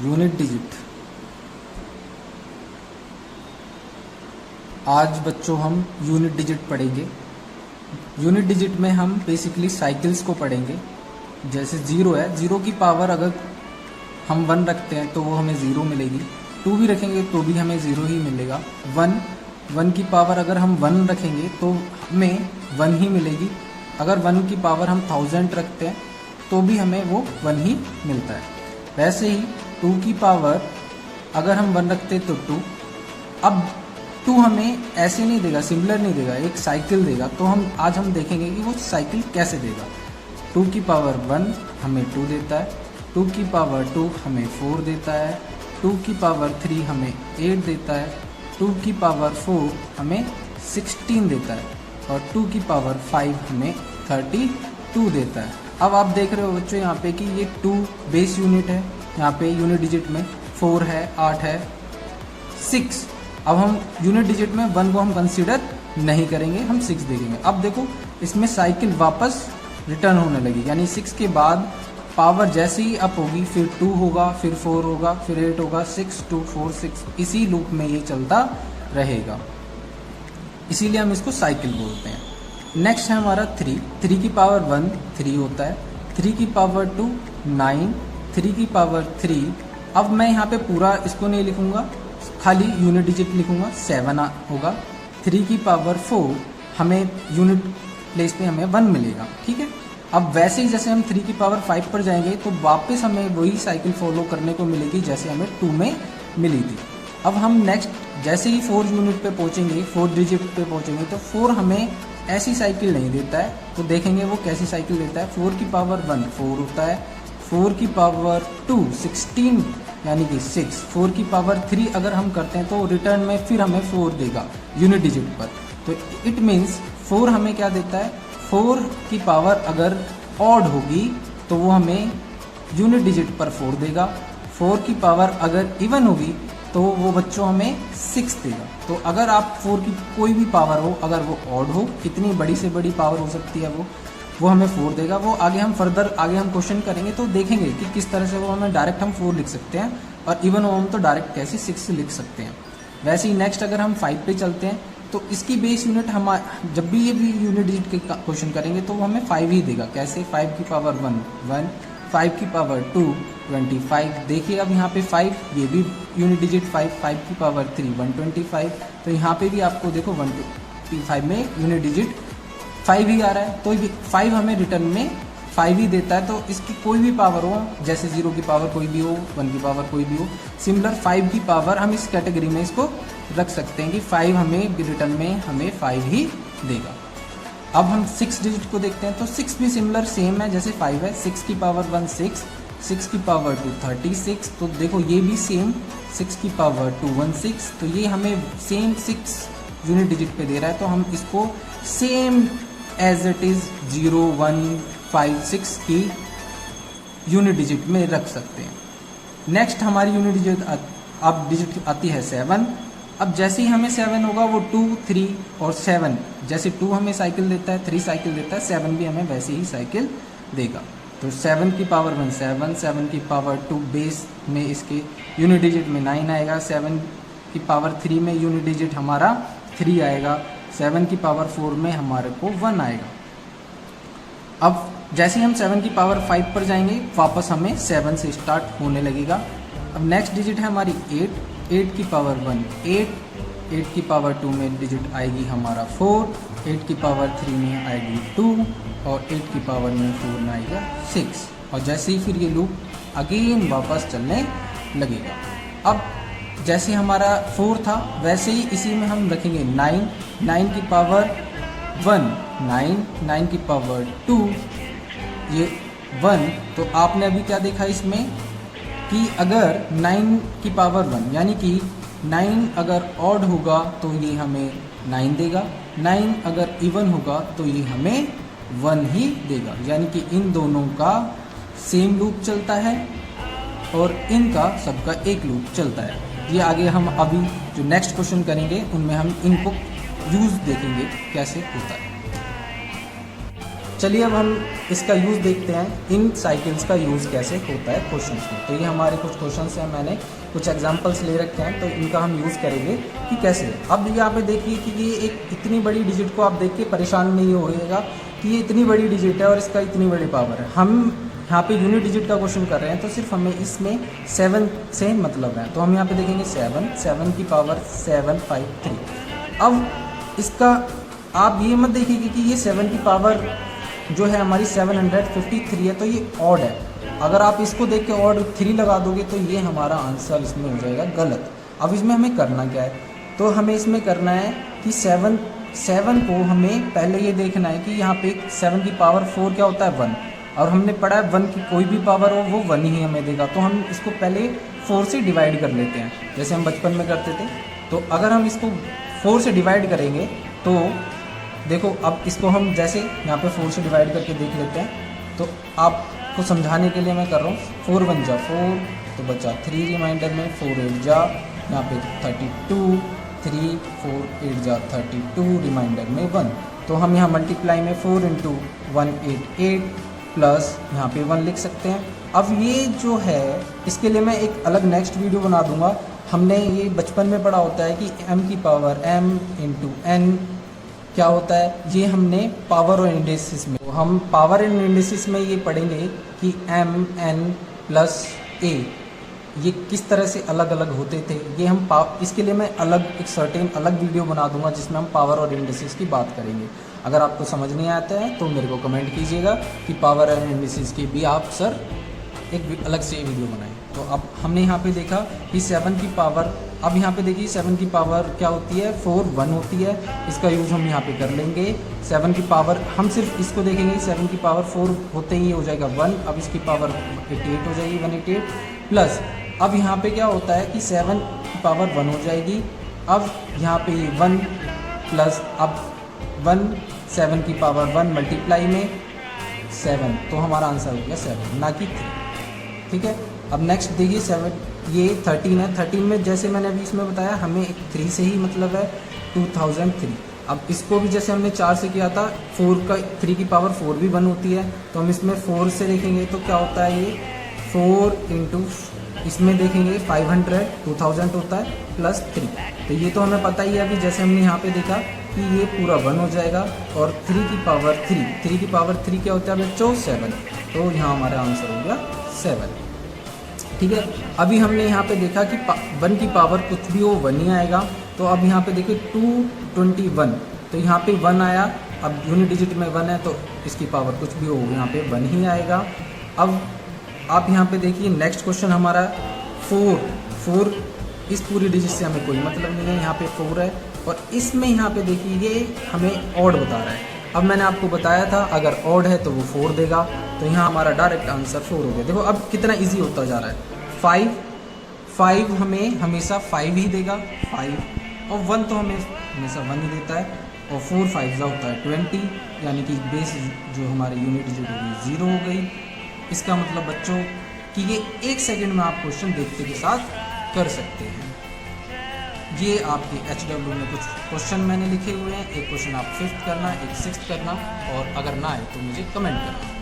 Unit digit. आज बच्चों हम यूनिट डिजिट पढ़ेंगे। यूनिट डिजिट में हम बेसिकली साइकिल्स को पढ़ेंगे। जैसे ज़ीरो है, ज़ीरो की पावर अगर हम 1 रखते हैं तो वो हमें ज़ीरो मिलेगी। 2 भी रखेंगे तो भी हमें ज़ीरो ही मिलेगा। 1 की पावर अगर हम 1 रखेंगे तो हमें 1 ही मिलेगी। अगर 1 की पावर हम 1000 रखते हैं तो भी हमें वो 1 ही मिलता है। वैसे ही 2 की पावर अगर हम 1 रखते हैं तो 2। अब 2 हमें ऐसे नहीं देगा, सिमिलर नहीं देगा, एक साइकिल देगा। तो आज हम देखेंगे कि वो साइकिल कैसे देगा। 2 की पावर 1 हमें 2 देता है, 2 की पावर 2 हमें 4 देता है, 2 की पावर 3 हमें 8 देता है, 2 की पावर 4 हमें 16 देता है और 2 की पावर 5 हमें 32 देता है। अब आप देख रहे हो बच्चों यहाँ पे कि ये 2 बेस यूनिट है, यहाँ पे यूनिट डिजिट में 4 है, 8 है, 6। अब हम यूनिट डिजिट में 1 को हम कंसीडर नहीं करेंगे, हम 6 देखेंगे। अब देखो इसमें साइकिल वापस रिटर्न होने लगी, यानी 6 के बाद पावर जैसे ही अप होगी फिर 2 होगा, फिर 4 होगा, फिर 8 होगा, 6 2 4 6, इसी लूप में ये चलता रहेगा। इसीलिए हम इसको साइकिल बोलते हैं। नेक्स्ट है हमारा 3 की पावर 1 3 होता है, 3 की पावर 2 9, 3 की पावर 3। अब मैं यहाँ पे पूरा इसको नहीं लिखूंगा, खाली यूनिट डिजिट लिखूंगा, 7 होगा। 3 की पावर 4 हमें यूनिट प्लेस पे हमें 1 मिलेगा, ठीक है। अब वैसे ही जैसे हम 3 की पावर 5 पर जाएंगे तो वापस हमें वही साइकिल फॉलो करने को मिलेगी जैसे हमें 2 में मिली थी। अब हम नेक्स्ट जैसे ही 4 यूनिट पे पहुंचेंगे, 4 डिजिट पे पहुंचेंगे तो 4 हमें ऐसी साइकिल नहीं देता है। तो देखेंगे वो कैसी साइकिल देता है। 4 की पावर 1 4 होता है, 4 की पावर 2 16 यानी कि 6, 4 की पावर 3 अगर हम करते हैं तो रिटर्न में फिर हमें 4 देगा यूनिट डिजिट पर। तो इट मीन्स 4 हमें क्या देता है, 4 की पावर अगर ऑड होगी तो वो हमें यूनिट डिजिट पर 4 देगा। 4 की पावर अगर इवन होगी तो वो बच्चों हमें 6 देगा। तो अगर आप 4 की कोई भी पावर हो, अगर वो ऑड हो, कितनी बड़ी से बड़ी पावर हो सकती है वो हमें 4 देगा। वो आगे हम क्वेश्चन करेंगे तो देखेंगे कि किस तरह से वो हमें डायरेक्ट हम 4 लिख सकते हैं और इवन हो हम तो डायरेक्ट कैसे 6 लिख सकते हैं। वैसे ही नेक्स्ट अगर हम 5 पे चलते हैं तो इसकी बेस यूनिट हम जब भी ये भी यूनिट डिजिट के क्वेश्चन करेंगे तो वो हमें 5 ही देगा। कैसे, 5 की पावर 1 1, 5 की पावर 2 25। देखिए अब यहाँ पे 5, ये भी यूनिट डिजिट 5 की पावर 3 125। तो यहाँ पे भी आपको देखो 125 में यूनिट डिजिट 5 ही आ रहा है। तो 5 हमें रिटर्न में 5 ही देता है। तो इसकी कोई भी पावर हो, जैसे 0 की पावर कोई भी हो, 1 की पावर कोई भी हो, सिमिलर 5 की पावर हम इस कैटेगरी में इसको रख सकते हैं कि 5 हमें रिटर्न में हमें 5 ही देगा। अब हम 6 डिजिट को देखते हैं तो 6 भी सिमिलर सेम है जैसे 5 है। 6 की पावर 1 6, 6 की पावर 2 36। तो देखो ये भी सेम, 6 की पावर 2 16। तो ये हमें सेम 6 यूनिट डिजिट पे दे रहा है। तो हम इसको सेम एज इट इज 0 1 5 6 की यूनिट डिजिट में रख सकते हैं। नेक्स्ट हमारी यूनिट डिजिट अब डिजिट आती है 7। अब जैसे ही हमें 7 होगा वो 2 3 और 7, जैसे 2 हमें साइकिल देता है, 3 साइकिल देता है, 7 भी हमें वैसे ही साइकिल देगा। तो 7 की पावर 1 7, 7 की पावर 2 बेस में इसके यूनिट डिजिट में 9 आएगा, 7 की पावर 3 में यूनिट डिजिट हमारा 3 आएगा, 7 की पावर 4 में हमारे को 1 आएगा। अब जैसे ही हम 7 की पावर 5 पर जाएंगे वापस हमें 7 से स्टार्ट होने लगेगा। अब नेक्स्ट डिजिट है हमारी 8, 8 की पावर 1 8, 8 की पावर 2 में डिजिट आएगी हमारा 4, 8 की पावर 3 में आएगी 2 और 8 की पावर में 4 में आएगा 6। और जैसे ही फिर ये लूप अगेन वापस चलने लगेगा। अब जैसे हमारा 4 था वैसे ही इसी में हम रखेंगे 9, 9 की पावर 1 9, 9 की पावर 2 ये 1। तो आपने अभी क्या देखा इसमें कि अगर 9 की पावर 1 यानी कि 9 अगर ऑड होगा तो ये हमें 9 देगा, 9 अगर इवन होगा तो ये हमें 1 ही देगा। यानी कि इन दोनों का सेम लूप चलता है और इनका सबका एक लूप चलता है। ये आगे हम अभी जो नेक्स्ट क्वेश्चन करेंगे उनमें हम इनको यूज़ देखेंगे कैसे होता है। चलिए अब हम इसका यूज़ देखते हैं, इन साइकिल्स का यूज़ कैसे होता है क्वेश्चंस में। तो ये हमारे कुछ क्वेश्चंस हैं, मैंने कुछ एग्जांपल्स ले रखे हैं, तो इनका हम यूज़ करेंगे कि कैसे। अब यहाँ पे देखिए कि ये एक इतनी बड़ी डिजिट को आप देख के परेशान नहीं होइएगा कि ये इतनी बड़ी डिजिट है और इसका इतनी बड़ी पावर है। हम यहाँ पे यूनिट डिजिट का क्वेश्चन कर रहे हैं, तो सिर्फ हमें इसमें 7 से मतलब है। तो हम यहाँ पे देखेंगे 7 की पावर 753। अब इसका आप ये मत देखिए कि ये 7 की पावर जो है हमारी 753 है, तो ये ऑड है। अगर आप इसको देख के ऑड 3 लगा दोगे तो ये हमारा आंसर इसमें हो जाएगा गलत। अब इसमें हमें करना क्या है, तो हमें इसमें करना है कि 7 को हमें पहले ये देखना है कि यहाँ पे 7 की पावर 4 क्या होता है 1, और हमने पढ़ा है 1 की कोई भी पावर हो वो 1 ही हमें देगा। तो हम इसको पहले 4 से डिवाइड कर लेते हैं, जैसे हम बचपन में करते थे। तो अगर हम इसको 4 से डिवाइड करेंगे तो देखो, अब इसको हम जैसे यहाँ पे 4 से डिवाइड करके देख लेते हैं। तो आपको समझाने के लिए मैं कर रहा हूँ, 4 1 जा 4, तो बचा 3 रिमाइंडर में, 4 8 जा यहाँ पे 32, 3 4 8 जा 32 रिमाइंडर में 1। तो हम यहाँ मल्टीप्लाई में 4 × 188 प्लस यहाँ पे 1 लिख सकते हैं। अब ये जो है इसके लिए मैं एक अलग नेक्स्ट वीडियो बना दूंगा। हमने ये बचपन में पढ़ा होता है कि m की पावर m × n क्या होता है, ये हमने पावर और इंडेसिस में, तो हम पावर एंड इंडेसिस में ये पढ़ेंगे कि m n प्लस a ये किस तरह से अलग अलग होते थे। ये हम इसके लिए मैं एक सर्टेन अलग वीडियो बना दूंगा जिसमें हम पावर और इंडेसिस की बात करेंगे। अगर आपको समझ नहीं आता है तो मेरे को कमेंट कीजिएगा कि पावर एंड इंडेसिस की भी आप सर एक अलग से वीडियो बनाएं। तो अब हमने यहाँ पे देखा कि 7 की पावर, अब यहाँ पे देखिए 7 की पावर क्या होती है 4 1 होती है। इसका यूज़ हम यहाँ पे कर लेंगे। 7 की पावर हम सिर्फ इसको देखेंगे, 7 की पावर 4 होते ही हो जाएगा 1। अब इसकी पावर 88 हो जाएगी 188 प्लस, अब यहाँ पे क्या होता है कि 7 की पावर 1 हो जाएगी। अब यहाँ पे 1 प्लस, अब 1 7 की पावर 1 मल्टीप्लाई में 7, तो हमारा आंसर हो गया 7 ना कि 3। ठीक है। अब नेक्स्ट देखिए 7, ये 13 है। 13 में जैसे मैंने अभी इसमें बताया हमें एक 3 से ही मतलब है 2003। अब इसको भी जैसे हमने 4 से किया था, 3 की पावर 4 भी 1 होती है, तो हम इसमें 4 से देखेंगे तो क्या होता है ये 4 × इसमें देखेंगे 500 2000 होता है प्लस 3। तो ये तो हमें पता ही है। अभी जैसे हमने यहाँ पे देखा कि ये पूरा 1 हो जाएगा और 3 की पावर 3 क्या होता है बच्चों 7, तो यहाँ हमारा आंसर हो गया 7। ठीक है। अभी हमने यहाँ पे देखा कि 1 की पावर कुछ भी हो 1 ही आएगा। तो अब यहाँ पे देखिए 221, तो यहाँ पे 1 आया। अब यूनिट डिजिट में 1 है तो इसकी पावर कुछ भी हो यहाँ पे 1 ही आएगा। अब आप यहाँ पे देखिए नेक्स्ट क्वेश्चन हमारा 4 इस पूरी डिजिट से हमें कोई मतलब नहीं है, यहाँ पे 4 है और इसमें यहाँ पे देखिए ये हमें ऑड बता रहा है। अब मैंने आपको बताया था अगर ऑड है तो वो 4 देगा, तो यहाँ हमारा डायरेक्ट आंसर 4 हो गया। देखो अब कितना इजी होता जा रहा है। 5 हमें हमेशा 5 ही देगा 5, और 1 तो हमें हमेशा 1 ही देता है, और 4 5 होता है 20, यानी कि बेस जो हमारी यूनिट डिजिट होगी 0 हो गई। इसका मतलब बच्चों कि ये 1 सेकंड में आप क्वेश्चन देखते के साथ कर सकते हैं। ये आपके HW में कुछ क्वेश्चन मैंने लिखे हुए हैं, एक क्वेश्चन आप 5th करना, एक 6th करना, और अगर ना आए तो मुझे कमेंट करना।